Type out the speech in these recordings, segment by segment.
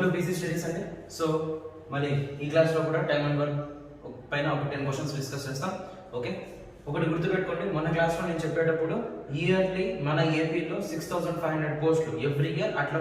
To PC studies అండి. So మరి ఈ క్లాస్లో కూడా టైమ్ అండ్ వర్క్ పైన ఒక 10 క్వశ్చన్స్ డిస్కస్ చేస్తాం. ఓకే, ఒకటి గుర్తుపెట్టుకోండి, మన క్లాస్లో నేను చెప్పేటప్పుడు ఇయర్లీ మన ఏపీలో 6500 పోస్టులు ఎవ్రీ ఇయర్ అట్లా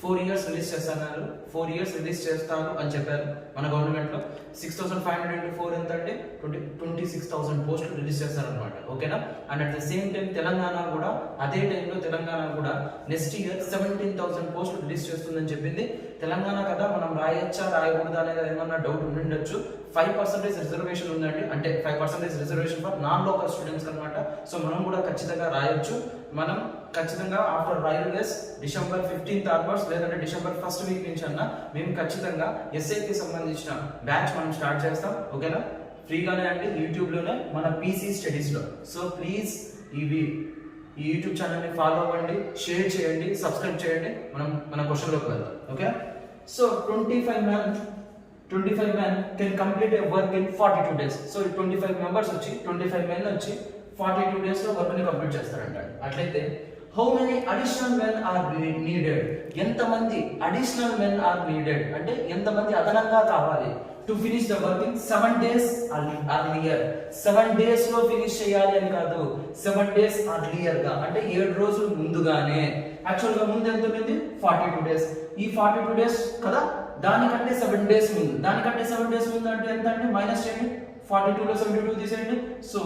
4 ఇయర్స్ రిలీజ్ చేస్తున్నారు, 4 ఇయర్స్ రిలీజ్ చేస్తారు అని చెప్పారు మన గవర్నమెంట్ లో. 6500 into 4 ఎంత అంటే 26,000 పోస్టులు రిలీజ్ చేస్తారనమాట. ఓకేనా? And at the same time Telangana కూడా అదే టైంలో తెలంగాణ కూడా నెక్స్ట్ ఇయర్ 17,000 పోస్టులు రిలీజ్ చేస్తుందని చెప్పింది. తెలంగాణ కదా, మనం రాయొచ్చా రాయకూడదా అనేది ఏమన్నా డౌట్ ఉండొచ్చు. 5% రిజర్వేషన్ ఉందండి, అంటే 5% reservation for non local students అనమాట. సో మనం కూడా ఖచ్చితంగా రాయొచ్చు. మనం ఖచ్చితంగా after railways December 15th onwards లేదంటే డిసెంబర్ 1st వీక్ నుంచి అన్నా మేము ఖచ్చితంగా ఎస్ఐకి సంబంధించిన బ్యాచ్ మనం స్టార్ట్ చేస్తాం. ఓకేనా? ఫ్రీగానే అండి, యూట్యూబ్లోనే మన పీసీ స్టడీస్లో. సో ప్లీజ్ ఈ యూట్యూబ్ ఛానల్ని ఫాలో అవ్వండి, షేర్ చేయండి, సబ్స్క్రైబ్ చేయండి. మన క్వశ్చన్లోకి వెళ్దాం. Okay, so 25 men can complete a work in 42 days. So 25 members వచ్చి 25 men వచ్చి 42 days లో వర్క్ ని కంప్లీట్ చేస్తారంట. అట్లయితే how many additional men are needed? ఎంతమంది అడిషనల్ మెన్ ఆర్ నీడెడ్ అంటే ఎంతమంది అదనంగా కావాలి to finish the work in 7 days earlier. 7 days లో ఫినిష్ చేయాలి అని కాదు, 7 days earlier గా అంటే 7 రోజులు ముందుగానే. యాక్చువల్ గా ముందు ఎంత ఉంది? 42 days. ఈ 42 days కదా, దానికంటే 7 days ముందు. దానికంటే 7 days ముందు అంటే ఎంత అంటే మైనస్ చేయండి, 42 లో 72 తీసేయండి. సో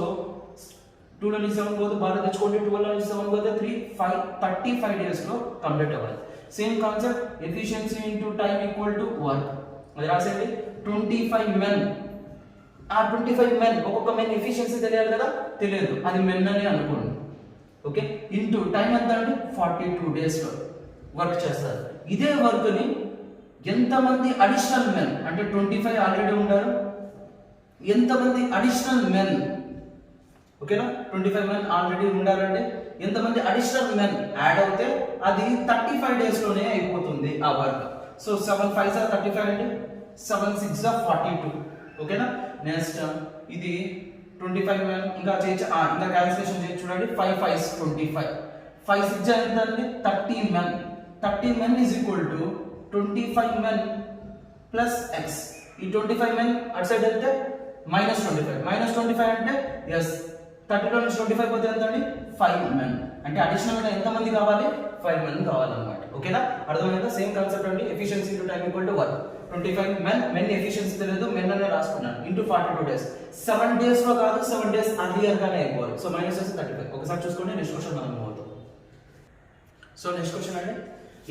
2 లో 7 పోతే బాగా తెచ్చుకోండి, 12 లో 7 పోతే 3 5 35 days లో కంప్లీట్ అవ్వాలి. Same concept, efficiency into time equal to work. అది రాసేయండి. 25 men, ఆ 25 men ఒక్కొక్క మెన్ ఎఫిషియన్సీ తెలియాలి కదా, తెలియదు, అది మెన్ అని అనుకోండి. ఓకే, ఇంటూ టైం ఎంత అంటే 42 days లో వర్క్ చేస్తారు. ఇదే వర్క్ ని ఎంతమంది అడిషనల్ మెన్ అంటే 25 ఆల్రెడీ ఉన్నారు, ఎంతమంది అడిషనల్ మెన్? ఓకేనా, 25 men ఆల్రెడీ ఉండాలంటే ఎంతమంది అడిషనల్ మెన్ యాడ్ అవుతే అది 35 days లోనే అయిపోతుంది ఆ వర్క్. సో 7 5s are 35 అండి, 7 6s are 42. ఓకేనా? నెక్స్ట్ ఇది 25 men ఇంకా చేయొచ్చు, ఇంకా క్యాలిక్యులేషన్ చేయొచ్చు. చూడండి, 5 5s 25, 5 6 ఎంత అండి? 30 men. 30 men is equal to 25 men plus x. ఈ 25 men అటు సైడ్ వెళ్తే -25 అంటే ఎస్ 30 లో నుంచి 25 పోతే ఎంత అండి? 5 men. అంటే అడిషనల్ గా ఎంత మంది కావాలి? 5 men కావాలన్నమాట. ఓకేనా? అర్థమైందా? సేమ్ కాన్సెప్ట్ అండి, efficiency into time equal to work. 25 men, men efficiency తెలియదు, మెన్ అనే రాసుకున్నాను, ఇంటూ 42 days. 7 days లో కాదు, 7 days earlier గానే అయిపోవాలి. సో మైనస్ చేసి 35. ఒకసారి చూసుకోండి, నెక్స్ట్ క్వశ్చన్ మనం పోతాం. సో నెక్స్ట్ క్వశ్చన్ అండి,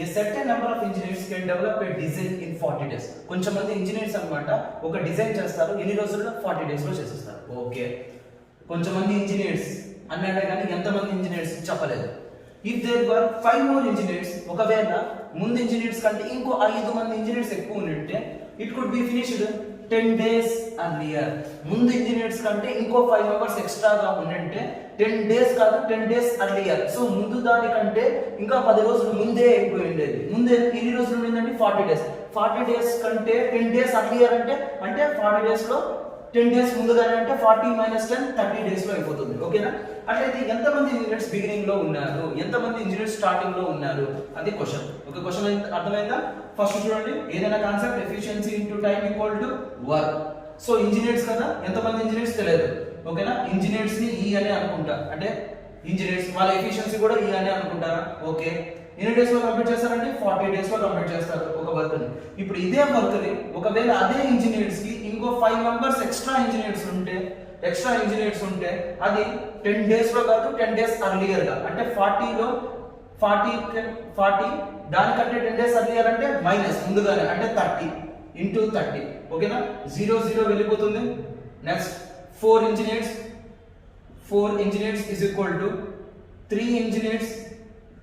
a certain number of engineers can develop a design in 40 days. కొంచెం మంది ఇంజనీర్స్ అన్నమాట ఒక డిజైన్ చేస్తారు, ఎన్ని రోజుల్లో? 40 days లో చేసేస్తారు. ఓకే, కొంచెం మంది ఇంజనీర్స్ అన్నాడే కానీ ఎంతమంది ఇంజనీర్స్ చెప్పలేదు. If there were 5 more engineers, ఒకవేళ ముందు ఇంజనీర్స్ కంటే ఇంకో 5 మంది ఇంజనీర్స్ ఎక్కువ ఉంటే it could be finished 10 days earlier. ముందు ఇంజనీర్స్ కంటే ఇంకో 5 members ఎక్స్ట్రాగా ఉంటే 10 days కాదు, 10 days earlier. సో ముందు దానికంటే ఇంకా 10 రోజులు ముందే అయిపోయి ఉండేది. ముందే ఎన్ని రోజులు ఉండిందండి? 40 days. 40 days కంటే 10 days earlier అంటే 40 days లో 10 days ముందుగానే అంటే 40 - 10 30 days లో అయిపోతుంది. ఓకేనా? అట్లయితే ఎంతమంది ఇంజనీర్స్ బిగినింగ్ లో ఉన్నారు, ఎంతమంది ఇంజనీర్స్ స్టార్టింగ్ లో ఉన్నారు, అది క్వశ్చన్. ఒక క్వశ్చన్ అర్థమైందా? ఫస్ట్ చూడండి, ఏదైనా concept efficiency into time equal to work. So engineers కదా, ఎంతమంది ఇంజనీర్స్ తెలియదు. ఓకేనా? ఇంజనీర్స్ ని ఈ అనే అనుకుంటా, అంటే ఇంజనీర్స్ వాళ్ళ ఎఫిషియన్సీ కూడా ఈ అనే అనుకుంటారా? ఓకే, ఎన్ని డేస్ లో కంప్లీట్ చేస్తారంటే 40 days లో కంప్లీట్ చేస్తారు ఒక వర్క్ ని. ఇప్పుడు ఇదే వర్క్ ని ఒకవేళ అదే ఇంజనీర్స్ కి ఇంకో 5 members ఎక్స్ట్రా ఇంజనీర్స్ ఉంటే అది 10 days లో కాదు, 10 days earlier గా అంటే 40 దానికంటే 10 days earlier అంటే మైనస్ ముందుగానే అంటే 30 into 30. ఓకేనా? 0 0 వెళ్ళిపోతుంది. Next 4 engineers is equal to 3 engineers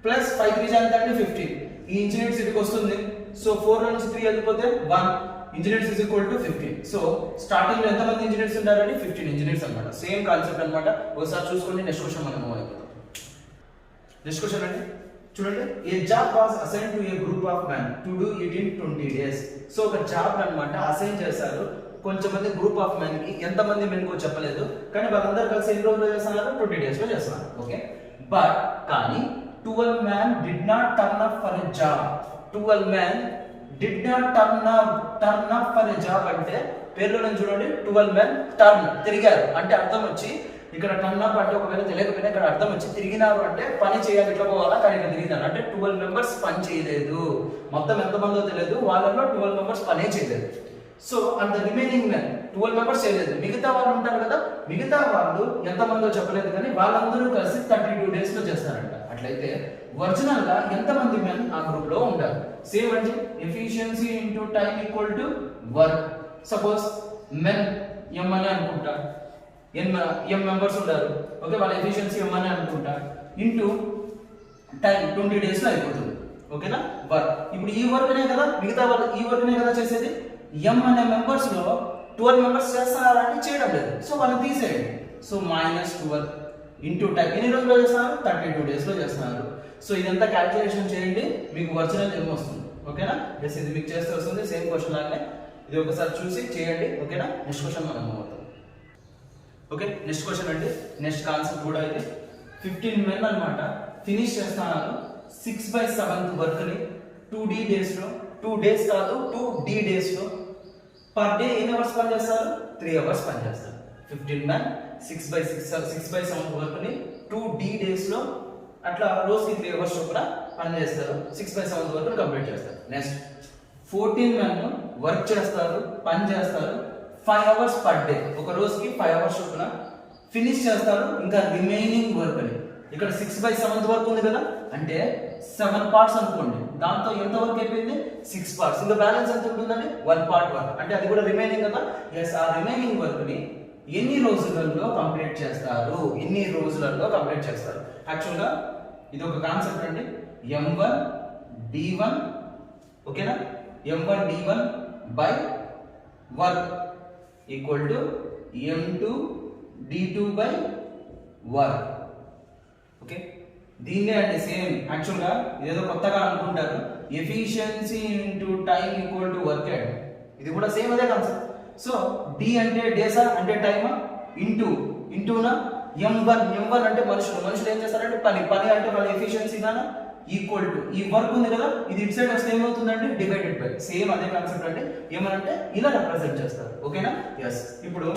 plus 5 3 ఎంత అంటే 15. ఈ ఇంజనీర్స్ ఇటుకు వస్తుంది. సో 4 నుంచి 3 వెళ్ళిపోతే 1 engineers is equal to 15. So starting లో ఎంత మంది ఇంజనీర్స్ ఉంటారండి? 15 engineers అన్నమాట. సేమ్ కాన్సెప్ట్ అన్నమాట. ఒకసారి చూసుకోండి, నెక్స్ట్ క్వశ్చన్ మనం మూవ్ అయిపోతాం. నెక్స్ట్ క్వశ్చన్ అండి, చూడండి, a job was assign to a group of men to do it in 20 days. So ఒక జాబ్ అన్నమాట అసైన్ చేశారు కొంచెం మంది గ్రూప్ ఆఫ్ మెన్ కి. ఎంత మంది మెన్ కో చెప్పలేదు, కానీ వాళ్ళందరూ కలిసి ఎన్ని రోజుల్లో చేస్తున్నారు? 20 days లో చేస్తున్నారు. ఓకే, కానీ 12 men did not turn up for a job. 12 men did not turn up for a job అంటే పేర్లో చూడండి 12 men టర్న్ తిరిగారు అంటే అర్థం వచ్చి ఇక్కడ టర్న్ అప్ అంటే ఒకవేళ తెలియకపోయినా ఇక్కడ అర్థం వచ్చి తిరిగినారు అంటే పని చేయాలి ఇట్లా పోవాలా కానీ ఇక్కడ తిరిగినారు అంటే 12 members పని చేయలేదు. మొత్తం ఎంతమందో తెలియదు, వాళ్ళలో 12 members పనే చేయలేదు. So and the remaining men 12 members చేయలేదు. మిగతా వాళ్ళు ఉంటారు కదా, మిగతా వాళ్ళు ఎంతమందో చెప్పలేదు కానీ వాళ్ళందరూ కలిసి 32 days లో చేస్తారంట. అట్లయితే ఒరిజినల్ గా ఎంతమంది మెన్ ఆ గ్రూప్ లో ఉంటారు? సేమ్ అంటే efficiency into time equal to work. Suppose men M అని అనుకుంటా, ఎం మెంబర్స్ ఉంటారు, ఓకే, వాళ్ళ ఎఫిషియన్సీ ఎం అని అనుకుంటా, ఇంటూ టైం 20 days లో అయిపోతుంది. ఓకేనా? వర్క్ ఇప్పుడు ఈ వర్క్ నే కదా మిగతా వాళ్ళు ఈ వర్క్ నే కదా చేసేది. ఎం అనే మెంబర్స్ లో 12 members చేస్తున్నారంటే చేయడం లేదు, సో వాళ్ళని తీసేయండి. సో -12 ఇంటూ టైం ఎన్ని రోజుల్లో చేస్తున్నారు? 32 days లో చేస్తున్నారు. సో ఇదంతా క్యాల్కులేషన్ చేయండి, మీకు ఒరిజినల్ ఏమో వస్తుంది. ఓకేనా? ఎస్, ఇది మీకు చేస్తే వస్తుంది. సేమ్ క్వశ్చన్ లాగానే ఇది ఒకసారి చూసి చేయండి. ఓకేనా? నెక్స్ట్ క్వశ్చన్ మనం అవుతాం. ఓకే, నెక్స్ట్ క్వశ్చన్ అండి, నెక్స్ట్ కాన్సెప్ట్ కూడా ఇది 15 men అన్నమాట ఫినిష్ చేస్తున్నారు 6/7 వర్క్ ని 2D days లో, 2 days కాదు 2D days లో. పర్ డే ఎన్ని అవర్స్ పని చేస్తారు? 3 hours పని చేస్తారు. 15 men 6/7 వర్క్ ని 2D days లో అట్లా రోజుకి 3 hours చొప్పున పని చేస్తారు. 6/7 వర్క్ కంప్లీట్ చేస్తారు. నెక్స్ట్ 14 men వర్క్ చేస్తారు, పని చేస్తారు 5 hours పర్ డే, ఒక రోజుకి 5 hours చొప్పున ఫినిష్ చేస్తారు. ఇంకా రిమైనింగ్ వర్క్ అని ఇక్కడ 6/7 వర్క్ ఉంది కదా, అంటే 7 parts అనుకోండి, దాంతో ఎంత వర్క్ అయిపోయింది? 6 parts. ఇంకా బ్యాలెన్స్ ఎంత ఉంటుందండి? 1 part వర్క్, అంటే అది కూడా రిమైనింగ్ కదా. ఎస్, ఆ రిమైనింగ్ వర్క్ ని ఎన్ని రోజులలో కంప్లీట్ చేస్తారు? ఎన్ని రోజులలో కంప్లీట్ చేస్తారు? యాక్చువల్గా ఇది ఒక కాన్సెప్ట్ అండి. M1 D1, ఓకేనా, M1 D1 by work equal to M2 D2 by work. Okay, దీన్నే అంటే సేమ్ యాక్చువల్గా ఇదేదో కొత్తగా అనుకుంటారు, efficiency into time equal to work and ఇది కూడా సేమ్ అదే కాన్సెప్ట్. సో డి అంటే డేసా అంటే టైమా, ఇంటూనా M1 అంటే మనుషులు ఏం చేస్తారంటే పని అంటే వాళ్ళ ఎఫిషియన్సీనా ఈక్వల్ టు ఈ వర్క్ ఉంది కదా, ఇది ఇటు సైడ్ వస్తే ఏమవుతుందంటే డివైడెడ్ బై. సేమ్ అదే కాన్సెప్ట్ అంటే ఏమనంటే ఇలా రిప్రజెంట్ చేస్తారు. ఓకేనా? ఎస్, ఇప్పుడు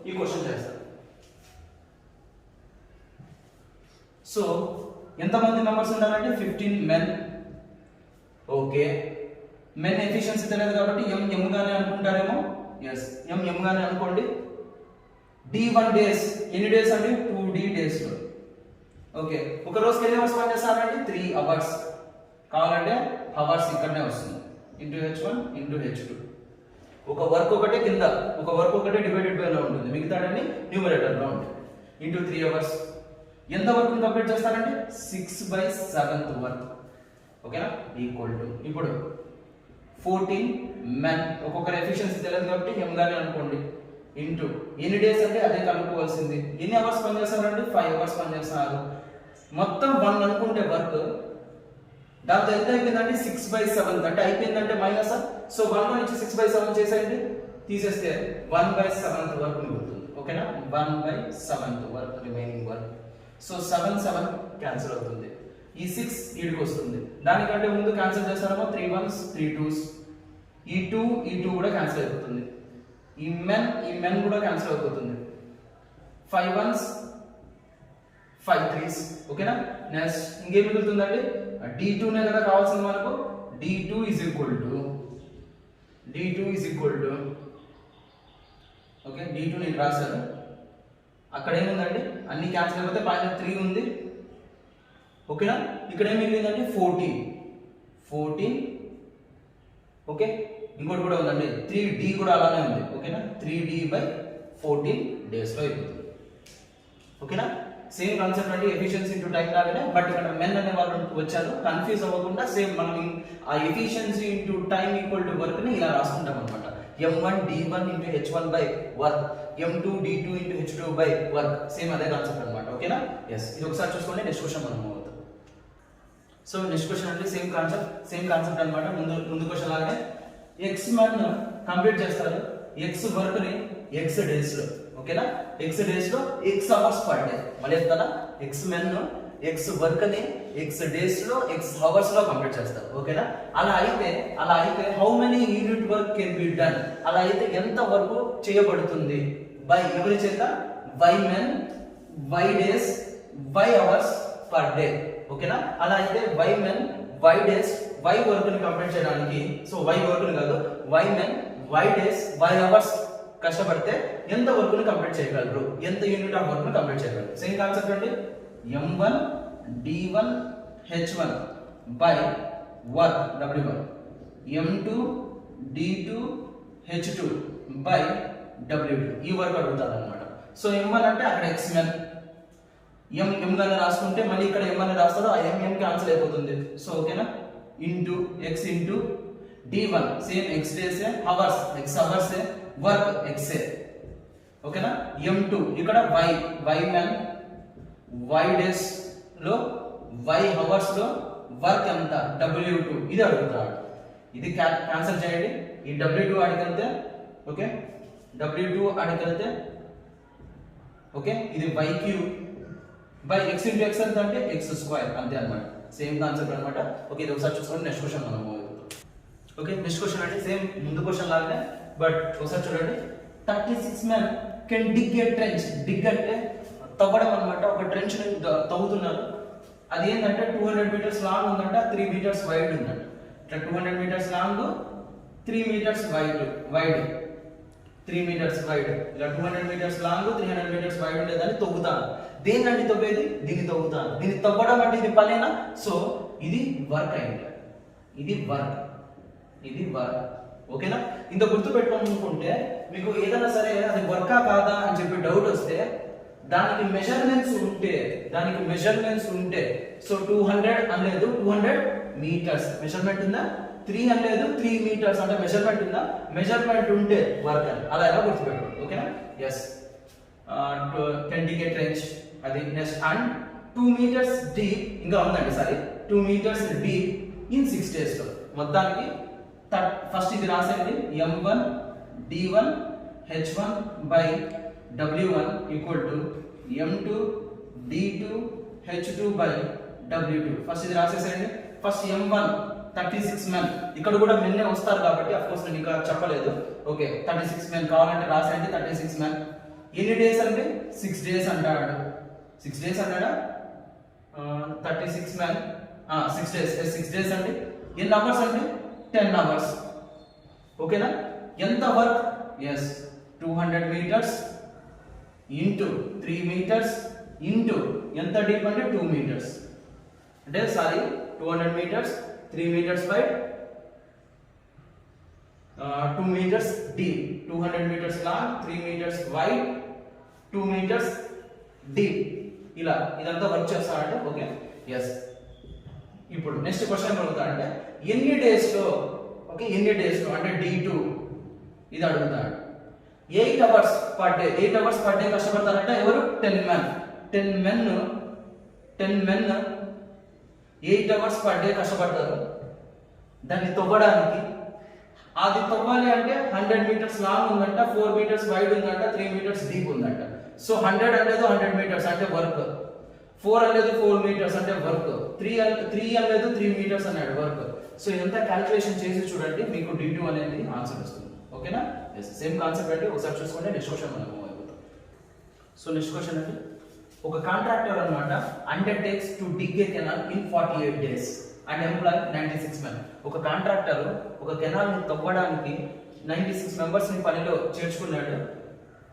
ఈ క్వశ్చన్ చేస్తారు. సో ఎంతమంది మెంబర్స్ ఉన్నారంటే 15 men. ఓకే, మెన్ ఎఫిషియన్సీ తెలియదు కాబట్టి ఎం గానే అనుకుంటారేమో. ఎస్, ఎం గానే అనుకోండి. D1 days ఎన్ని డేస్ అండి? 2D days లో. ఓకే, ఒక రోజుకి ఎన్ని అవర్స్ పని చేస్తారండి? 3 hours. కావాలంటే అవర్స్ ఇక్కడనే వస్తుంది, ఇంటూ H1 ఇంటూ H2. ఒక వర్క్ ఒకటే కింద, ఒక వర్క్ ఒకటే డివైడెడ్ బై లో ఉంటుంది, మిగతాడని న్యూమరేటర్ లో ఉంటుంది. Into 3 hours. ఎంత వర్క్ కంప్లీట్ చేస్తారంటే 6/7 వర్క్. ఓకేనా? ఈక్వల్ టు ఇప్పుడు 14 men, ఒక్కొక్కరి ఎఫిషియన్సీ తెలియదు కాబట్టి ఎం గానే అనుకోండి, ఇంటూ ఎన్ని డేస్ అంటే అదే కనుక్కోవాల్సింది. ఎన్ని అవర్స్ పని చేస్తారంటే 5 hours పని చేస్తున్నారు. మొత్తం 1 అనుకుంటే వర్క్, దాంతో ఎంత అయిపోయిందంటే 6/7 అంటే అయిపోయిందంటే మైనస్. సో 1 లో నుంచి 6/7 చేసేయండి, తీసేస్తే 1/7 వర్క్ మిగులుతుంది. ఓకేనా? 1/7 work remaining work. So 7 cancel అవుతుంది, ఈ 6 ఈడికి వస్తుంది. దానికంటే ముందు క్యాన్సిల్ చేస్తారేమో 3 1s 3 2s, ఈ 2 కూడా క్యాన్సిల్ అయిపోతుంది, ఈ మెన్ కూడా క్యాన్సిల్ అయిపోతుంది. 5 1s 5 3s. ఓకేనా? నెక్స్ట్ ఇంకేం మిగులుతుందండి? D2 నే కదా కావాల్సింది మనకు. D2 is equal to okay, D2 నేను రాశాను. అక్కడ ఏముందండి? అన్ని క్యాన్సిల్ అయిపోతే పైన 3 ఉంది. ఓకేనా? ఇక్కడ ఏం మిగిలిందండి? 14. ఓకే, ఇంకోటి కూడా ఉందండి 3D కూడా అలానే ఉంది. ఓకేనా? 3D/14 days లో అయిపోతుంది. ఓకేనా? సేమ్ కాన్సెప్ట్ అండి, ఎఫిషియన్సీ ఇంటూ టైం లాగానే, బట్ ఇక్కడ మెన్ అనే వాళ్ళు వచ్చారు, కన్ఫ్యూజ్ అవ్వకుండా సేమ్ మనం ఆ efficiency into time equal to work ని ఇలా రాసుకుంటాం అనమాట. M1 D1 into H1 by work, M2 D2 into H2 by work. Same అదే కాన్సెప్ట్ అనమాట. ఓకేనా? ఎస్, ఇది ఒకసారి చూసుకోండి. నెక్స్ట్ క్వశ్చన్ మనం అవుతాం. సో నెక్స్ట్ క్వశ్చన్ అంటే సేమ్ కాన్సెప్ట్ అనమాట. ముందు క్వశ్చన్ లాగానే X men కంప్లీట్ చేస్తారు X వర్క్ ని X డేస్ లో. ఓకేనా? X డేస్ లో X అవర్స్ పర్ డే. మళ్ళీ చెప్తానా? X men ఎక్స్ వర్క్ ని ఎక్స్ డేస్ లో ఎక్స్ హవర్స్ లో కంప్లీట్ చేస్తారు. ఓకేనా? అలా అయితే how many unit work can be done, అలా అయితే ఎంత వరకు చేయబడుతుంది బై ఎవరి చేత, Y men, Y days, Y hours per day. ఓకేనా? అలా అయితే Y men, Y days, Y work ని కంప్లీట్ చేయడానికి, సో వై వర్క్ ని కాదు, Y men, Y days, Y hours కష్టపడితే ఎంత వర్క్ ని కంప్లీట్ చేయగలరు, ఎంత యూనిట్ ఆఫ్ వర్క్ ని కంప్లీట్ చేయగలరు. సేమ్ కాన్సెప్ట్ అండి. m1 d1 h1 by work w1, m2 d2 h2 by w2 ఈ వర్క్ అడుగుతారు అనమాట. సో m1 అంటే అక్కడ x men, m గానే రాసుకుంటే మళ్ళీ ఇక్కడ m అని రాస్తారో ఆ m క్యాన్సిల్ అయిపోతుంది. సో ఓకేనా, into x into d1 same x days hours x hours work x. ఓకేనా? m2 ఇక్కడ y men, y డేస్ లో y అవర్స్ లో వర్క్ ఎంత w2 ఇది అడుగుతాడు. ఇది క్యాన్సిల్ చేయండి. ఈ w2 అడిగితే ఓకే, w2 అడిగితే ఓకే, ఇది y cube by x into x ఎంత అంటే x స్క్వేర్, అంతే అన్నమాట. సేమ్ కాన్సెప్ట్ అన్నమాట. ఓకే, ఇది ఒకసారి చూసుకోండి. నెక్స్ట్ క్వశ్చన్ మనం ఓకే, నెక్స్ట్ క్వశ్చన్ అంటే సేమ్ ముందు క్వశ్చన్ లాగానే, బట్ ఒకసారి చూడండి. 36 men can dig a trench. Dig అంటే తవ్వడం అన్నమాట. ఒక ట్రెంచ్ ని తవ్వుతున్నారు. అది ఏంటంటే 200 మీటర్స్ లాంగ్ ఉందంట, 3 మీటర్స్ వైడ్ ఉందంట. ఇట్లా 200 metres long, 3 metres wide 3 metres wide, ఇలా 200 మీటర్స్ లాంగ్ 300 మీటర్స్ వైడ్ ఉండేదాన్ని తవ్వుతాను. దేన్నండి తవ్వేది? దీన్ని తవ్వుతాను. దీన్ని తవ్వడం అంటే ఇది పనేనా? సో ఇది వర్క్ అయింది. ఇది వర్క్, ఇది వర్క్. ఓకేనా? ఇంత గుర్తు పెట్టుకోనుకుంటే మీకు ఏదైనా సరే అది వర్కా కాదా అని చెప్పి డౌట్ వస్తే దానికి మెజర్మెంట్స్ ఉంటే సో 200 అనలేదు, 200 మీటర్స్ మెజర్మెంట్ ఉందా, 3 అనలేదు, 3 మీటర్స్ అంటే మెజర్మెంట్ ఉందా, మెజర్మెంట్ ఉంటే వర్క్ అని అలా ఎలా గుర్తుపెట్టుకోండి. ఓకేనా? ఎస్, 20 ట్రెంచ్ అది నెక్స్ట్. అండ్ 2 మీటర్స్ డీప్ ఇంకా ఉందండి, sorry 2 metres deep in 6 days లో. మొత్తానికి ఫస్ట్ ఇది రాసేయండి. m1 d1 h1 by w1 equal to m2 d2 h2 by w2. First ఇది రాసేసేయండి. ఫస్ట్ m1 36 men, ఇక్కడ కూడా మెన్నే వస్తారు కాబట్టి అఫ్ కోర్స్ నేను ఇంకా చెప్పలేదు. ఓకే, 36 men కావాలంటే రాసేయండి. 36 men ఎన్ని డేస్ అంటే 6 days అంటాడు. 6 days అన్నాడా? 36 men 6 days. 6 days అండి. ఎన్ని అవర్స్ అండి? 10 hours. ఓకేనా? ఎంత work? Yes, 200 metres into 3 metres into ఎంత డీప్ అంటే 2 మీటర్స్ అంటే sorry 200 metres 3 metres by 2 metres deep, 200 metres long, 3 metres wide, 2 metres deep. ఇలా ఇదంతా వర్క్ చేస్తాడంటే ఓకే. ఎస్, ఇప్పుడు నెక్స్ట్ క్వశ్చన్ అడుగుతాడంటే ఎన్ని డేస్ లో, ఓకే ఎన్ని డేస్ లో అంటే d2 ఇది అడుగుతాడు. 8 hours per day, 8 hours per day కష్టపడతారంటే ఎవరు? 10 men 8 hours పర్ డే కష్టపడతారు దాన్ని తవ్వడానికి. అది తవ్వాలి అంటే 100 మీటర్స్ లాంగ్ ఉందంట, 4 మీటర్స్ వైడ్ ఉందంట, 3 మీటర్స్ డీప్ ఉందంట. సో 100 అనేది 100 మీటర్స్ అంటే వర్క్, 4 అనేది 4 మీటర్స్ అంటే వర్క్, 3 అనేది 3 మీటర్స్ అన్నాడు వర్క్. సో ఇదంతా క్యాలిక్యులేషన్ చేసి చూడండి, మీకు d2 అనేది ఆన్సర్ వస్తుంది. ఓకేనా? ఎస్, సేమ్ కాన్సెప్ట్ అంటే ఒకసారి చూసుకోండి. నెక్స్ట్ క్వశ్చన్ మనం మూవ్ అయిపోతాం. సో నెక్స్ట్ క్వశ్చన్ అంటే ఒక కాంట్రాక్టర్ అన్నమాట undertakes to dig a canal in 48 days and employ 96 men. ఒక కాంట్రాక్టర్ ఒక కెనాల్ ని తవ్వడానికి 96 members ని పనిలో చేర్చుకున్నాడు.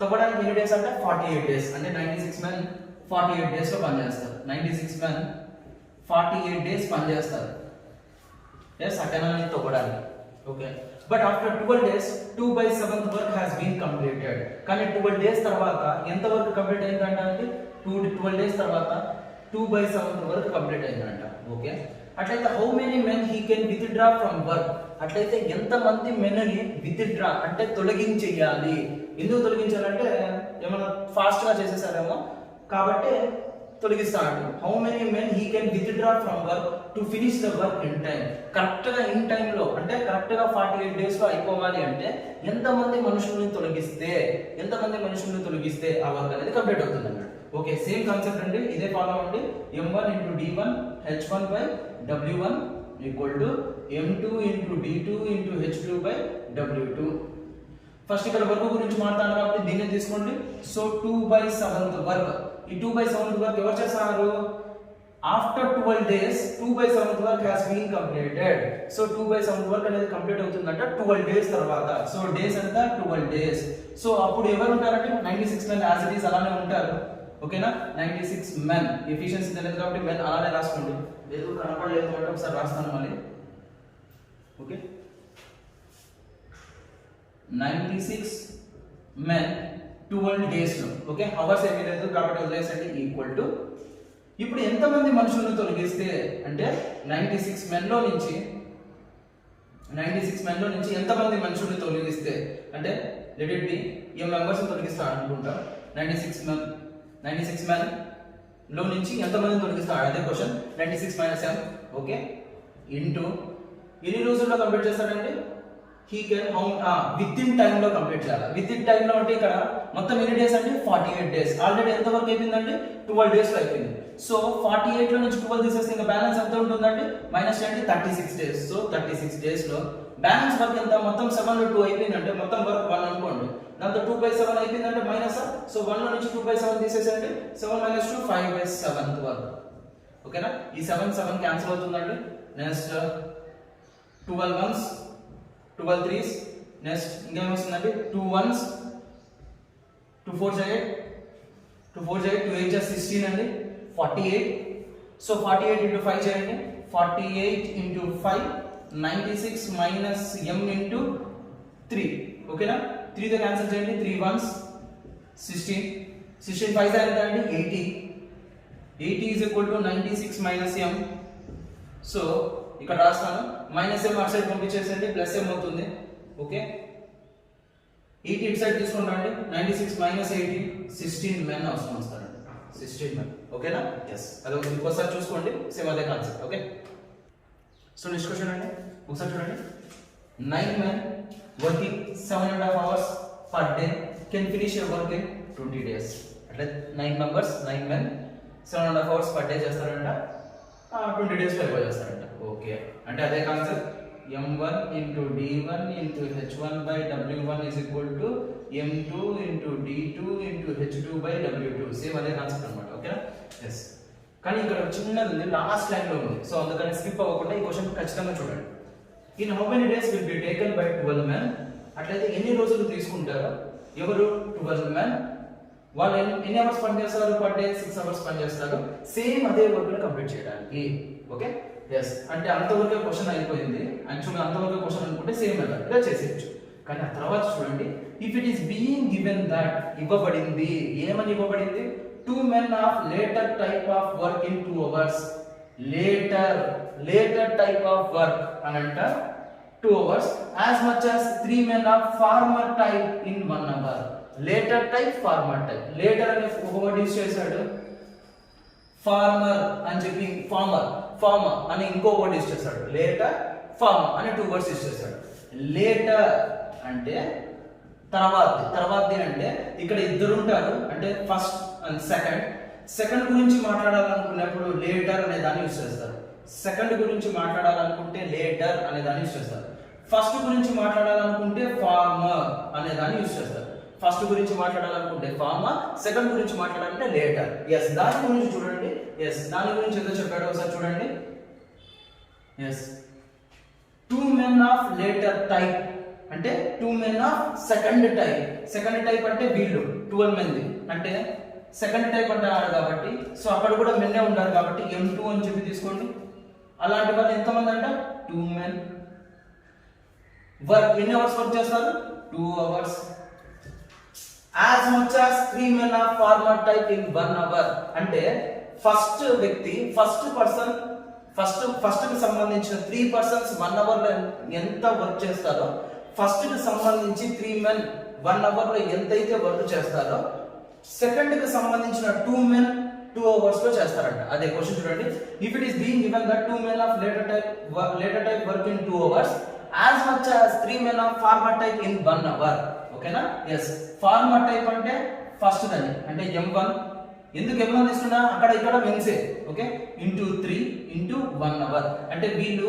తవ్వడానికి ఎన్ని డేస్ అంటే 48 days అంటే 96 men 48 days లో పనిచేస్తారు. 96 men 48 days పనిచేస్తారు ఆ కెనాల్ ని తవ్వడానికి. Okay, but after 12 days 2/7 work has been completed. కానీ 12 days తర్వాత ఎంత వర్క్ కంప్లీట్ అయిందంటే 12 days తర్వాత 2/7 వర్క్ కంప్లీట్ అయిందంట. ఓకే, అట్లయితే how many men he can withdraw from work. అట్లయితే ఎంత మంది మెన్ ని విత్డ్రా అంటే తొలగించేయాలి. ఎందుకు తొలగించాలంటే ఏమైనా ఫాస్ట్ గా చేసేసారేమో కాబట్టి తొలగిస్తాడు. How many men he can withdraw from work to finish the work in time. Correct గా ఇన్ టైం లో అంటే కరెక్ట్ గా 48 days లో అయిపోవాలి అంటే ఎంతమంది మనుషుల్ని తొలగిస్తే ఆ వర్క్ అనేది కంప్లీట్ అవుతుంది అన్నమాట. ఓకే, సేమ్ కాన్సెప్ట్ అండి, ఇదే ఫాలో అవ్వండి. m1 into d1 h1 by w1 equal to m2 into d2 into h2 by w2. First ఇక్కడ వర్క్ గురించి మాట్లాడాలి కాబట్టి దీన్ని తీసుకోండి. సో 2/7 వర్క్, ఈ 2/7 వర్క్ ఎవరు చేస్తున్నారు? After 12 days 2/7 work has been completed. So 2/7 work అనేది కంప్లీట్ అవుతుందంట 12 days తర్వాత. సో డేస్ ఎంత? 12 days. సో అప్పుడు ఎవరు ఉంటారంటే 96 men యాజ్ ఇట్ ఈస్ అలానే ఉంటారు. ఓకేనా? 96 men. ఎఫిషియన్సీ తెలియదు కాబట్టి men అలానే రాసుకోండి. లేదు కనపడలేదు అంటే ఒకసారి రాస్తాను మళ్ళీ. ఓకే, 96 men 12 days లో. ఓకే, అవర్స్ ఏమీ లేదు కాబట్టి వదిలేసండి. ఈక్వల్ టు ఇప్పుడు ఎంతమంది మనుషులను తొలగిస్తే అంటే 96 men లో నుంచి ఎంతమంది మనుషుల్ని తొలగిస్తే అంటే let it be m members తొలగిస్తా అనుకుంటా. 96 men లో నుంచి ఎంతమంది తొలగిస్తాడు అదే క్వశ్చన్. 96 minus m. ఓకే, ఇంటూ ఎన్ని రోజుల్లో కంప్లీట్ చేస్తాడండి? He can within time లో కంప్లీట్ చేయాలి. విత్ ఇన్ టైమ్ లో అంటే ఇక్కడ మొత్తం ఎన్ని డేస్ అండి? 48 days. ఆల్రెడీ ఎంత వరకు అయిపోయిందండి? 12 days లో అయిపోయింది. సో 48 లో నుంచి 12 తీసేస్తే ఇంకా బ్యాలెన్స్ ఎంత ఉంటుందండి? Minus 36 days. సో 36 days లో బ్యాలెన్స్ వర్క్ ఎంత? మొత్తం 7 లో 2 అయిపోయిందంటే మొత్తం వర్క్ 1 అనుకోండి. దాంతో 2/7 అయిపోయిందంటే మైనస్. సో 1 లో నుంచి 2/7 తీసేసండి. 7 minus 2 5/7 వర్క్. ఓకేనా? ఈ 7 క్యాన్సిల్ అవుతుందండి. Next 12 ones 12 3s. నెక్స్ట్ ఇంకేమొస్తుందండి? 2 ones 2 4s 8 2 4s 8 2 8s 16 అండి. 48. సో 48 into 5 చేయండి. 48 into 5 96 minus m into 3. ఓకేనా? 3 తో క్యాన్సిల్ చేయండి. 3 ones 16 16 5 ఎంత అండి? 80. 80 is equal to 96 minus m. So ఇక్కడ రాస్తాను. మైనస్ m అటు సైడ్ పంపించేసండి, ప్లస్ m అవుతుంది. ఓకే, 80 ఇటు సైడ్ తీసుకుంటాండి. 96 minus 80 16 men అవసరం వస్తారండి. 16 men. ఓకేనా? ఎస్, అది ఇంకోసారి చూసుకోండి. సేమ్ అదే concept. Okay, so next question అండి, ఒకసారి చూడండి. 9 men working 7.5 hours per day can finish your work in 20 days. అంటే 9 members 9 men 7.5 hours per day చేస్తారంట, 20 days లో అయిపోయి చేస్తారంట. ఓకే, అంటే అదే concept. m1 into d1 into h1 by w1 is equal to m2 into d2 into h2 by w2. Same అదే concept అన్నమాట. ఓకేనా? ఎస్, కానీ ఇక్కడ చిన్నది ఉంది, లాస్ట్ లైన్ లో ఉంది. సో అందుకని స్కిప్ అవ్వకుండా ఈ క్వశ్చన్ ఖచ్చితంగా చూడండి. In how many days will be taken by 12 men? అట్లయితే ఎన్ని రోజులు తీసుకుంటారు ఎవరు? 12 men. వాళ్ళు ఎన్ని అవర్స్ పని చేస్తారు? పర్ డే 6 hours పని చేస్తారు. సేమ్ అదే వర్క్ కంప్లీట్ చేయడానికి. ఓకే, ఎస్, అంటే అంతవరకే క్వశ్చన్ అయిపోయింది. యాక్చువల్గా అంతవరకే క్వశ్చన్ అనుకుంటే సేమ్ మెథడ్ చేసేయచ్చు. కానీ ఆ తర్వాత చూడండి, if it is being given that, ఇవ్వబడింది, ఏమని ఇవ్వబడింది? 2 men of later type of work in 2 hours. later type of work అనంట 2 hours as much as 3 men of former type in 1 hour. later type, former type. later అనే ఒక word use చేశాడు, farmer అని చెప్పి farmer అని ఇంకో word use చేశాడు, later farmer అని 2 words use చేశాడు. లేటర్ అంటే తర్వాతది అంటే ఇక్కడ ఇద్దరు ఉంటారు అంటే ఫస్ట్ అండ్ సెకండ్ గురించి మాట్లాడాలనుకున్నప్పుడు లేటర్ అనే దాన్ని యూస్ చేస్తారు. సెకండ్ గురించి మాట్లాడాలనుకుంటే లేటర్ అనే దాన్ని యూస్ చేస్తారు. ఫస్ట్ గురించి మాట్లాడాలనుకుంటే ఫార్మర్ అనే దాన్ని యూస్ చేస్తారు. ఫస్ట్ గురించి మాట్లాడాలనుకుంటే ఫార్మర్, సెకండ్ గురించి మాట్లాడాలంటే లేటర్. ఎస్, దాని గురించి చూడండి. ఎస్, దాని గురించి ఏదో చెప్పాడు ఒకసారి చూడండి. Yes, 2 men of later type అంటే 2 men of second type. Second type అంటే వీళ్ళు 12 మంది అంటే సెకండ్ టైప్ అంటారు కాబట్టి, సో అక్కడ కూడా మెన్నే ఉంటారు కాబట్టి m2 అని చెప్పి తీసుకోండి. అలాంటి వాళ్ళు ఎంతమంది అంట? 2 men. వర్క్ ఎన్ని అవర్స్ వర్క్ చేస్తారు? 2 hours. as much as 3 men of former type in 1 hour అంటే ఫస్ట్ వ్యక్తి, ఫస్ట్ పర్సన్, ఫస్ట్ కి సంబంధించిన 3 persons 1 hour లో ఎంత వర్క్ చేస్తారో, ఫస్ట్ కి సంబంధించి 3 men 1 hour లో ఎంతైతే వర్క్ చేస్తారో, సెకండ్ కి సంబంధించిన 2 men 2 hours లో చేస్తారంట. అదే క్వశ్చన్ చూడండి. If it is being given that 2 men of later type work in 2 hours as much as 3 men of former type in 1 hour. ఓకేనా? ఎస్, ఫార్మర్ టైప్ అంటే ఫస్ట్ దాన్ని అంటే m1 ఎందుకు M1 తీసుకున్నా, అక్కడ ఇక్కడ మెన్సే, ఓకే, ఇంటూ 3 ఇంటూ 1 అవర్, అంటే వీళ్ళు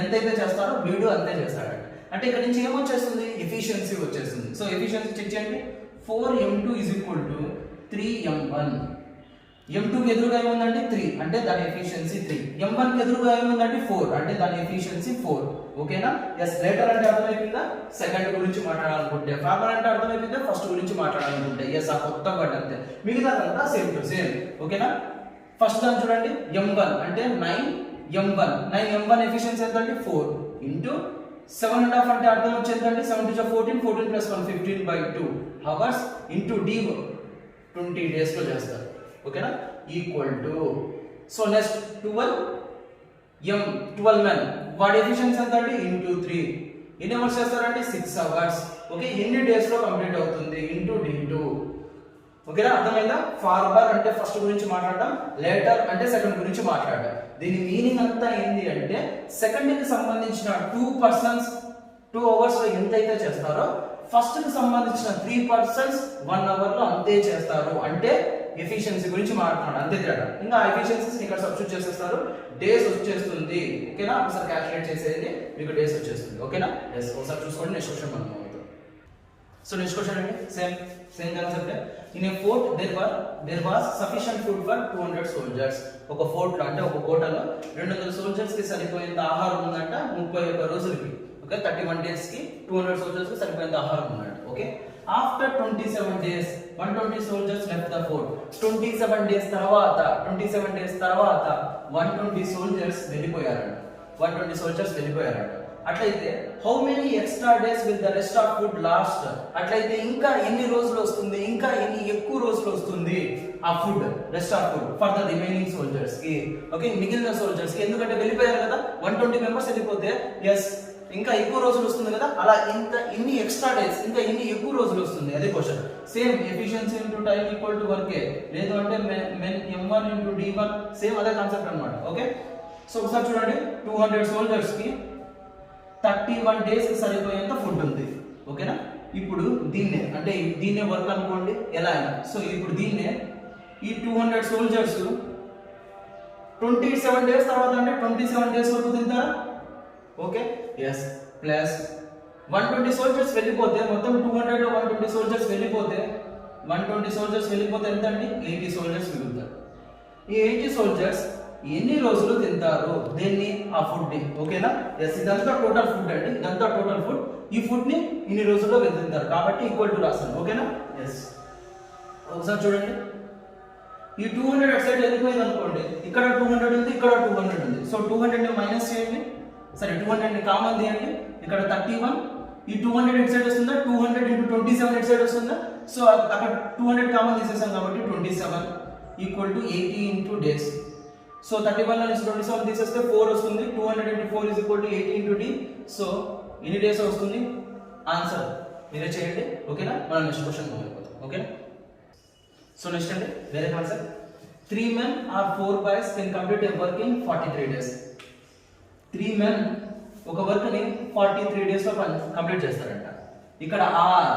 ఎంతైతే చేస్తారో వీడు అంతే చేస్తాడు. అంటే ఇక్కడ నుంచి ఏమొచ్చేస్తుంది, ఎఫిషియన్సీ వచ్చేస్తుంది. సో ఎఫిషియన్సీ చెక్ చేయండి. 4m2 is equal to 3m1. m2 కి ఎదురుగా ఏముందంటే 3, అంటే దాని ఎఫిషియన్సీ 3. m1 కి ఎదురుగా ఏముందంటే 4, అంటే దాని ఎఫిషియన్సీ 4. ఓకేనా? ఎస్, లేటర్ అంటే అర్థమైపోయిందా, సెకండ్ గురించి మాట్లాడాలనుకుంటే, ఫార్మర్ అంటే అర్థమైపోయిందా, ఫస్ట్ గురించి మాట్లాడాలనుకుంటే. ఎస్, ఆ కొత్త వర్డ్ అంతే, మిగతాదంతా సేమ్ టు సేమ్. ఓకేనా? ఫస్ట్ దాన్ని చూడండి, m1 అంటే 9m1 ఎఫిషియన్సీ ఎంత అంటే 4 ఇంటూ 7.5 అంటే అర్థం వచ్చేంతండి 7 to 14, 14 plus 1 15/2 hours into d 20 days లో చేస్తారు. ఓకేనా? Equal to, so next 12 men, వాడి ఎఫిషియన్సీ ఎంత అంటే ఇంటూ 3, ఎన్ని అవర్స్ చేస్తారంటే 6 అవర్స్. ఓకే, ఎన్ని డేస్ లో కంప్లీట్ అవుతుంది ఇంటూ d2. ఓకేనా? అర్థమైందా? ఫార్మర్ అంటే ఫస్ట్ గురించి మాట్లాడడం, లేటర్ అంటే సెకండ్ గురించి మాట్లాడడం. దీని మీనింగ్ అంతా ఏంటి అంటే, సెకండ్ కి సంబంధించిన 2 persons 2 hours లో ఎంతైతే చేస్తారో, ఫస్ట్ కి సంబంధించిన 3 persons 1 hour లో అంతే చేస్తారు. అంటే ఎఫిషియన్సీ గురించి మాట్లాడుతున్నాడు, అంతే తేడా. ఇంకా ఎఫిషియన్సీస్ ఇక్కడ సబ్స్టిట్యూట్ చేసేస్తారు, డేస్ వచ్చేస్తుంది. ఓకేనా? ఒకసారి క్యాలిక్యులేట్ చేసేది, మీకు డేస్ వచ్చేస్తుంది. ఓకేనా? ఎస్, ఒకసారి చూసుకోండి. నెక్స్ట్ క్వశ్చన్ మనం అవుతాం. సో నెక్స్ట్ క్వశ్చన్ అండి, same concept. In a fort there was sufficient food for 200 soldiers. ఒక ఫోర్ట్ లో అంటే ఒక కోటలో 200 soldiers కి సరిపోయేంత ఆహారం ఉందంట 31 రోజులకి. ఓకే, 31 days కి 200 soldiers కి సరిపోయేంత ఆహారం ఉందంట. Okay, after 27 days 120 soldiers left the fort. 27 days తర్వాత 120 soldiers వెళ్ళిపోయారంట. 120 soldiers వెళ్ళిపోయారంట. అట్లయితే how many extra days will the rest of food lost? అట్లయితే ఇంకా ఎన్ని రోజులు వస్తుంది, ఇంకా ఎన్ని ఎక్కువ రోజులు వస్తుంది ఆ food, rest of food for the remaining soldiers కి. ఓకే, మిగిలిన సోల్జర్స్ కి, ఎందుకంటే వెళ్ళిపోయారు కదా 120 members వెళ్ళిపోతే, ఎస్, ఇంకా ఎక్కువ రోజులు వస్తుంది కదా, అలా ఇన్ని ఎక్స్ట్రా డేస్, ఇంకా ఎన్ని ఎక్కువ రోజులు వస్తుంది, అదే question. Same efficiency into time equal to work, లేదు అంటే m1 ఇంటూ d1, సేమ్ అదే కాన్సెప్ట్ అన్నమాట. ఓకే, సో ఒకసారి చూడండి, 200 soldiers కి 31 days కి సరిపోయేంత ఫుడ్ ఉంది. ఓకేనా? ఇప్పుడు దీన్నే వర్క్ అనుకోండి ఎలా అయినా. సో ఇప్పుడు ఈ 200 soldiers 27 days తర్వాత అంటే 27 days వరకు తింటారా? ఓకే, ఎస్, ప్లస్ 120 soldiers వెళ్ళిపోతే, మొత్తం 200 లో 120 soldiers వెళ్ళిపోతే ఎంత అండి? 80 soldiers మిగులుతారు. ఈ 80 soldiers ఎన్ని రోజులు తింటారు దేన్ని, ఆ ఫుడ్ ని. ఓకేనా? ఎస్, ఇదంతా టోటల్ ఫుడ్ అండి, ఇదంతా టోటల్ ఫుడ్. ఈ ఫుడ్ ని ఇన్ని రోజుల్లో తింటారు కాబట్టి ఈక్వల్ టు రాస్తాను. ఓకేనా? ఎస్, ఒకసారి చూడండి, ఈ 200 అటు సైడ్ వెళ్ళిపోయింది అనుకోండి, ఇక్కడ 200 ఉంది, ఇక్కడ 200 ఉంది. సో 200 ని మైనస్ చేయండి, సరే 200 ని కామన్ తీయండి, ఇక్కడ 31, ఈ 200 ఇటు సైడ్ వస్తుందా, 200 into 27 ఇటు సైడ్ వస్తుందా. సో అక్కడ 200 కామన్ తీసేసాం కాబట్టి 27 equal to 80 into days. So 31 లో నుంచి 27 తీసేస్తే 4 వస్తుంది. 200 into 4 is equal to 80 into d. So ఎన్ని డేస్ వస్తుంది ఆన్సర్ మీరే చేయండి. ఓకేనా? మనం నెక్స్ట్ క్వశ్చన్ వెళ్ళిపోతాం. ఓకేనా? సో నెక్స్ట్ అండి వేరే answer. 3 men or 4 boys can complete a work in 43 days. 3 men ఒక వర్క్ ని 43 days లో కంప్లీట్ చేస్తారంట. ఇక్కడ ఆర్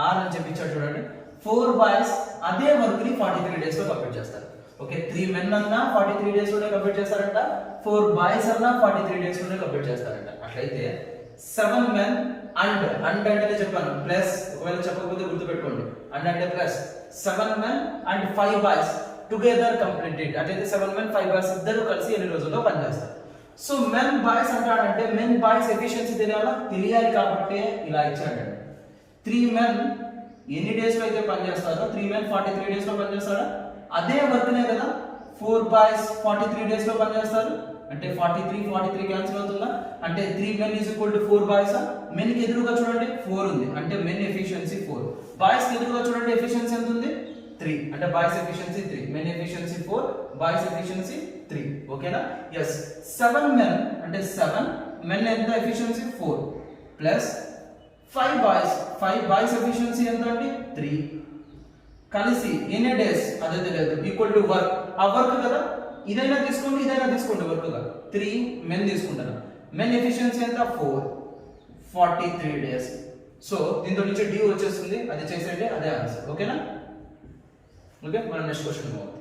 అని చెప్పించాడు చూడండి. 4 boys అదే వర్క్ ని 43 days లో కంప్లీట్ చేస్తారు. ఓకే, 3 men అన్నా 43 days లోనే కంప్లీట్ చేస్తారంట, 4 boys అన్నా 43 days లోనే కంప్లీట్ చేస్తారంట. అట్లయితే 7 men అండ్ అంటే చెప్పాను ప్లస్, ఒకవేళ చెప్పకపోతే గుర్తుపెట్టుకోండి, అంటే plus 7 men and 5 boys together completed. అట్లయితే 7 men 5 boys ఇద్దరు కలిసి ఎన్ని రోజుల్లో పనిచేస్తారు. So men boys అంటాడంటే men boys efficiency తెలియాలి కాబట్టి ఇలా ఇచ్చాడండి. 3 men ఎన్ని డేస్ లో అయితే పనిచేస్తారో, 3 men 43 days లో పనిచేస్తారా, అదే వర్క్ నే కదా 4 boys 43 days లో పనిచేస్తారు. అంటే 43 క్యాన్సిల్ అవుతుందా, అంటే 3 men is equal to 4 boys. men కి ఎదురుగా చూడండి 4 ఉంది, అంటే men ఎఫిషియన్సీ 4. boys కి ఎదురుగా చూడండి ఎఫిషియన్సీ ఎంత ఉంది 3, అంటే boys efficiency 3, men efficiency 4, boys efficiency 3. ఓకేనా? yes, 7 men అంటే 7 men ఎంత ఎఫిషియన్సీ 4 ప్లస్ 5 boys ఎఫిషియన్సీ ఎంత అంటే 3 కలిసి ఎన్ని డేస్ అదే తెలియదు ఈక్వల్ టు వర్క్. ఆ వర్క్ కదా, ఇదైనా తీసుకోండి వర్క్ గా 3 men తీసుకుంటారు. men ఎఫిషియన్సీ ఎంత 4, 43 days. సో దీంతో నుంచి డి వచ్చేస్తుంది, అది చేసేయండి, అదే ఆన్సర్. ఓకేనా? ఓకే, మనం నెక్స్ట్ క్వశ్చన్ పోవాలి.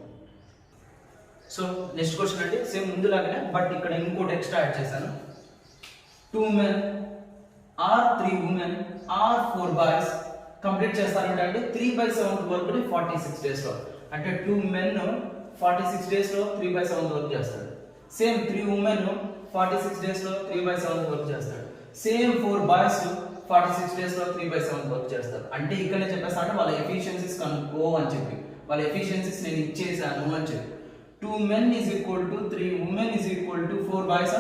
సో నెక్స్ట్ క్వశ్చన్ అంటే సేమ్ ముందులాగానే, బట్ ఇక్కడ ఇంకోటి ఎక్స్ట్రా యాడ్ చేశాను. 2 men or 3 women or 4 boys complete చేస్తారంటే అంటే 3/7 వర్క్ ని 46 డేస్ లో, అంటే 2 men 46 డేస్ లో 3/7 వర్క్ చేస్తాడు. సేమ్ 3 women 46 డేస్ లో 3/7 వర్క్ చేస్తాడు. సేమ్ 4 బాయ్స్ 46 డేస్ లో 3/7 వర్క్ చేస్తారు. అంటే ఇక్కడనే చెప్పేస్తాను వాళ్ళ ఎఫిషియన్సీస్ కనుక్కో అని చెప్పి, వాళ్ళ ఎఫిషియన్సీస్ నేను ఇచ్చేసాను అని చెప్పి. 2 men is equal to 3 women is equal to 4 boys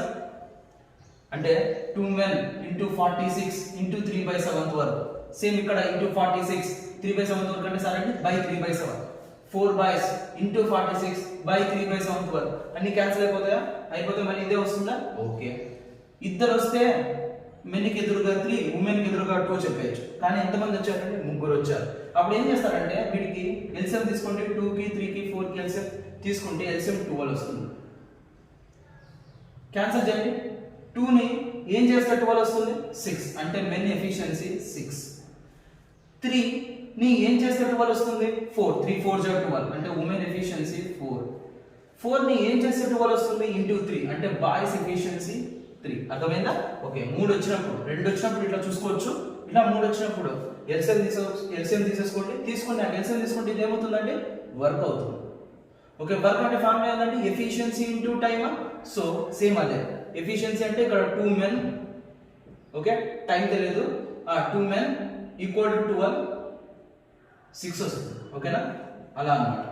అంటే 2 men into 46 into 3/7 work. Same ఇక్కడ into 46 3/7 వర్క్ అంటే సార్ అంటే by 3/7. 4 boys into 46 by 3/7 work అన్ని క్యాన్సిల్ అయిపోతాయా? అయిపోతే మళ్ళీ ఇదే వస్తుందా? ఓకే, ఇద్దరు వస్తే men కి ఎదురుగా 3 women కి ఎదురుగా 2 చెప్పేయచ్చు. కానీ ఎంతమంది వచ్చారంటే 3 వచ్చారు. అప్పుడు ఏం చేస్తారంటే వీటికి ఎల్సిఎం తీసుకుంటే 2 కి 3 కి 4 కి ఎల్సిఎం తీసుకుంటే ఎల్సిఎం 12 వస్తుంది. క్యాన్సిల్ చేయండి. 2 ని ఏం చేస్తే 12 వస్తుంది? 6 అంటే మెన్ ఎఫిషియన్సీ 6. 3 ని ఏం చేస్తే 12 వస్తుంది? 4. 3 4 12 అంటే ఉమెన్ ఎఫిషియన్సీ 4. 4 ని ఏం చేస్తే 12 వస్తుంది? ఇంటూ 3 అంటే బాయ్స్ ఎఫిషియన్సీ 3. అర్థమైందా? ఓకే, 3 వచ్చినప్పుడు 2 వచ్చినప్పుడు ఇట్లా చూసుకోవచ్చు. ఇలా 3 వచ్చినప్పుడు ఎల్సిఎం తీసేసుకోండి. తీసుకుని ఎల్సిఎం తీసుకుంటే ఇది ఏమవుతుందంటే వర్క్ అవుతుంది. ఓకే, వర్క్ అంటే ఫార్ములా ఏంటంటే efficiency into time. So same అదే ఎఫిషియన్సీ అంటే ఇక్కడ 2 men, ఓకే టైం తెలియదు, 2 men ఈక్వల్ టు 12 6 వస్తుంది. ఓకేనా, అలా అన్నమాట.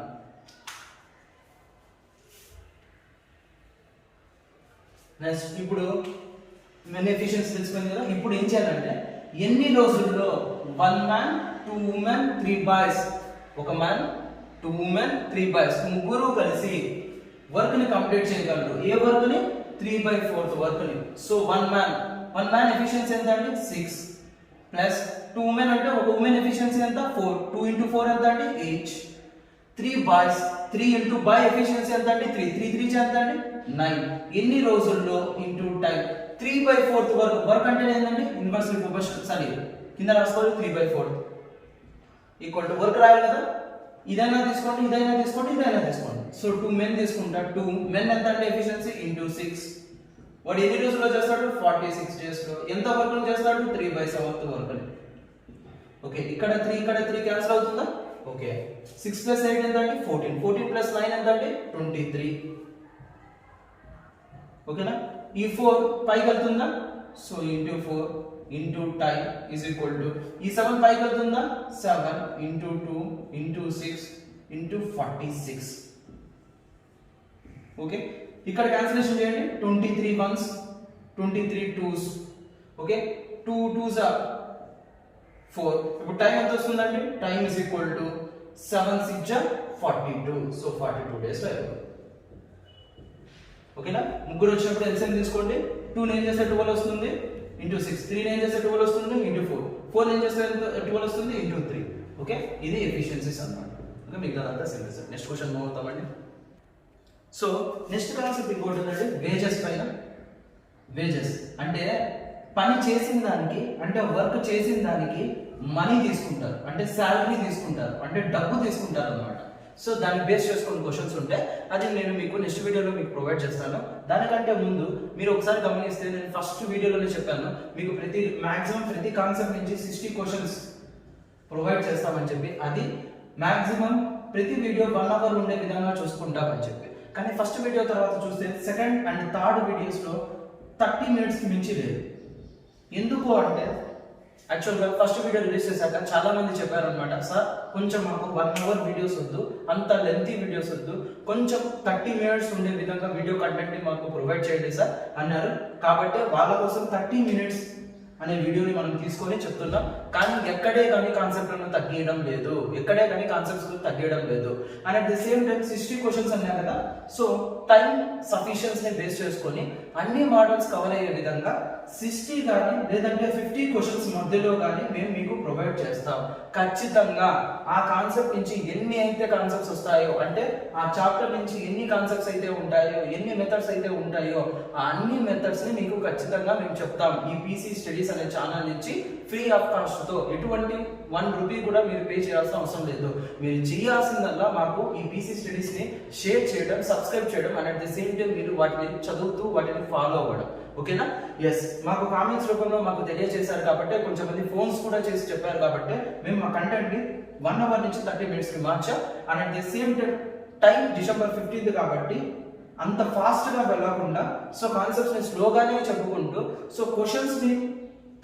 నెక్స్ట్ ఇప్పుడు మెన్ ఎఫిషియన్సీ తెలిసిపోయింది కదా. ఇప్పుడు ఏం చేయాలంటే ఎన్ని రోజుల్లో 1 man 2 women 3 boys, ఒక మ్యాన్ 2 women 3 boys ముగ్గురు కలిసి వర్క్ ని కంప్లీట్ చేయగలరు. ఏ వర్క్ ని? 3/4 వర్క్ ని. సో 1 man ఎఫిషియన్సీ ఎంత అంటే 6 ప్లస్ 2 women అంటే ఒక ఉమెన్ ఎఫిషియన్సీ ఎంత? 4. 2 into 4 ఎంత అంటే 8. 3 boys 3 into boy ఎఫిషియన్సీ ఎంత అంటే 3. 3 3 ఎంత అంటే 9. ఎన్ని రోజుల్లో ఇంటూ టైం 3/4 వర్క్ అంటే ఏంటంటే ఇన్వర్స్లీ ప్రొపోర్షనల్. సారీ కింద రాసుకోవాలి 3/4 ఈక్వల్ టు వర్క్ రాయాలి కదా. ఇదైనా తీసుకోండి, ఇదైనా తీసుకోండి, ఇదైనా తీసుకోండి. సో 2 men తీసుకుంటా. 2 men ఎంత అంటే ఎఫిషియన్సీ ఇంటూ 6. వాడు ఎన్ని రోజుల్లో చేస్తాడు? 46 డేస్ లో. ఎంత వర్క్ చేస్తాడు? 3/7 వర్క్. ఓకే, ఇక్కడ 3 క్యాన్సిల్ అవుతుందా? ఓకే, 6 + 8 ఎంత అంటే 14. 14 + 9 ఎంత అంటే 23. ఓకేనా, ఈ 4 పైకి వెళ్తుందా? So into 4 into time is equal to ఈ 7 పైకి వెళ్తుందా? 7 ఇంటూ 2 ఇంటూ 6 ఇంటూ 46. ఓకే, ఇక్కడ క్యాన్సిలేషన్ చేయండి. 23 1s 23 2s. Okay, 2 2s are 4. ఇప్పుడు టైం ఎంత వస్తుందండి? Time is equal to 7 6 are 42. So 42 days లో అయిపోతుంది. ఓకేనా, ముగ్గురు వచ్చినప్పుడు ఎల్సిఎం తీసుకోండి. 2 ఏం చేస్తే 12 వస్తుంది ఇంటూ 6. 3 ఏం చేస్తే 12 వస్తుంది ఇంటూ 4. 4 ఏం చేస్తే 12 వస్తుంది ఇంటూ 3. ఓకే, ఇది ఎఫిషియన్సీస్ అన్నమాట. ఓకే, మిగతాదంతా సింపుల్. నెక్స్ట్ క్వశ్చన్ మూవ్ అవుతామండి. సో నెక్స్ట్ కాన్సెప్ట్ ఇంకోటి ఉందండి, వేజెస్ పైన. వేజెస్ అంటే పని చేసిన దానికి, అంటే వర్క్ చేసిన దానికి మనీ తీసుకుంటారు, అంటే శాలరీ తీసుకుంటారు, అంటే డబ్బు తీసుకుంటారు అన్నమాట. సో దాన్ని బేస్ చేసుకుని క్వశ్చన్స్ ఉంటాయి. అది నేను మీకు నెక్స్ట్ వీడియోలో మీకు ప్రొవైడ్ చేస్తాను. దానికంటే ముందు మీరు ఒకసారి గమనిస్తే నేను ఫస్ట్ వీడియోలోనే చెప్పాను మీకు మాక్సిమం ప్రతి కాన్సెప్ట్ నుంచి 60 క్వశ్చన్స్ ప్రొవైడ్ చేస్తామని చెప్పి. అది మాక్సిమం ప్రతి వీడియో 1 అవర్ ఉండే విధంగా చూసుకుంటామని చెప్పి. కానీ ఫస్ట్ వీడియో తర్వాత చూస్తే సెకండ్ అండ్ థర్డ్ వీడియోస్లో 30 మినిట్స్కి మించి లేదు. ఎందుకు అంటే యాక్చువల్గా ఫస్ట్ వీడియో రిలీజ్ చేశాక చాలా మంది చెప్పారనమాట, సార్ కొంచెం మాకు 1 అవర్ వీడియోస్ వద్దు, అంత లెంతీ వీడియోస్ వద్దు, కొంచెం 30 మినిట్స్ ఉండే విధంగా వీడియో కంటెంట్ని మాకు ప్రొవైడ్ చేయండి సార్ అన్నారు. కాబట్టి వాళ్ళ కోసం 30 మినిట్స్ అనే వీడియోని మనం తీసుకొని చెప్తున్నాం. కానీ ఎక్కడే కానీ కాన్సెప్ట్లను తగ్గియడం లేదు, ఎక్కడే కానీ కాన్సెప్ట్స్ తగ్గియడం లేదు. And at the same time 60 questions అన్నా కదా, సో టైం సఫిషియన్స్ని బేస్ చేసుకొని అన్ని మోడల్స్ కవర్ అయ్యే విధంగా 60 కానీ లేదంటే 50 క్వశ్చన్స్ మధ్యలో కానీ మేము మీకు ప్రొవైడ్ చేస్తాం. ఖచ్చితంగా ఆ కాన్సెప్ట్ నుంచి ఎన్ని అయితే కాన్సెప్ట్స్ వస్తాయో, అంటే ఆ చాప్టర్ నుంచి ఎన్ని కాన్సెప్ట్స్ అయితే ఉంటాయో, ఎన్ని మెథడ్స్ అయితే ఉంటాయో, ఆ అన్ని మెథడ్స్ ని మీకు ఖచ్చితంగా మేము చెప్తాం. ఈ పీసీ స్టడీస్ అనే ఛానల్ నుంచి ఫ్రీ ఆఫ్ కాస్ట్ తో, ఎటువంటి 1 రూపీ కూడా మీరు పే చేయాల్సిన అవసరం లేదు. మీరు చేయాల్సిందల్లా మాకు ఈ పీసీ స్టడీస్ ని షేర్ చేయడం, సబ్స్క్రైబ్ చేయడం and at the same time మీరు వాటిని చదువుతూ వాటిని ఫాలో అవ్వడం. ఓకేనా? ఎస్, మాకు కామెంట్స్ రూపంలో మాకు తెలియజేశారు కాబట్టి, కొంచెం మంది ఫోన్స్ కూడా చేసి చెప్పారు కాబట్టి మేము మా కంటెంట్ ని 1 అవర్ నుంచి 30 మినిట్స్ కి మార్చాం. And at the same time December 15th కాబట్టి అంత ఫాస్ట్ గా వెళ్ళకుండా సో కాన్సెప్ట్స్ ని స్లోగానే చెప్పుకుంటూ సో క్వశ్చన్స్ ని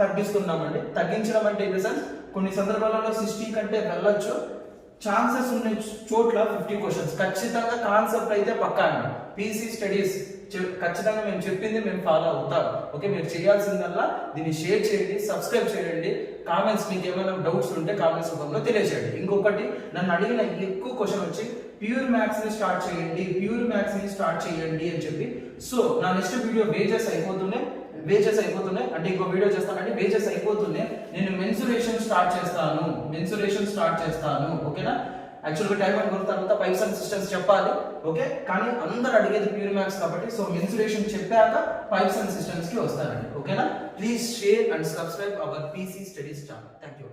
తగ్గిస్తున్నామండి. తగ్గించడం అంటే ఇన్ ద సెన్స్ కొన్ని సందర్భాలలో 60 కంటే వెళ్ళొచ్చు, ఛాన్సెస్ ఉన్న చోట్ల 50 క్వశ్చన్స్. ఖచ్చితంగా కాన్సెప్ట్ అయితే పక్కా అండి. పీసీ స్టడీస్ ఖచ్చితంగా మేము చెప్పింది మేము ఫాలో అవుతాం. ఓకే, మీరు చేయాల్సిందల్లా దీన్ని షేర్ చేయండి, సబ్స్క్రైబ్ చేయండి, కామెంట్స్ మీకు ఏమైనా డౌట్స్ ఉంటే కామెంట్స్ రూపంలో తెలియజేయండి. ఇంకొకటి నన్ను అడిగిన ఎక్కువ క్వశ్చన్ వచ్చి ప్యూర్ మ్యాథ్స్ ని స్టార్ట్ చేయండి, ప్యూర్ మ్యాథ్స్ ని స్టార్ట్ చేయండి అని చెప్పి. సో నా నెక్స్ట్ వీడియో వేజెస్ అయిపోతున్నాయి అంటే ఇంకో వీడియో చేస్తానండి. వేజెస్ అయిపోతున్నాయి, నేను మెన్సురేషన్ స్టార్ట్ చేస్తాను. ఓకేనా? యాక్చువల్గా టైం అండ్ వర్క్ తర్వాత పైప్స్ అండ్ సిస్టమ్స్ చెప్పాలి. ఓకే, కానీ అందరు అడిగేది ప్యూర్ మ్యాథ్స్ కాబట్టి సో మెన్సురేషన్ చెప్పాక పైప్స్ అండ్ సిస్టమ్స్ కి వస్తానండి. ఓకేనా? Please share and subscribe our PC studies channel. Thank you.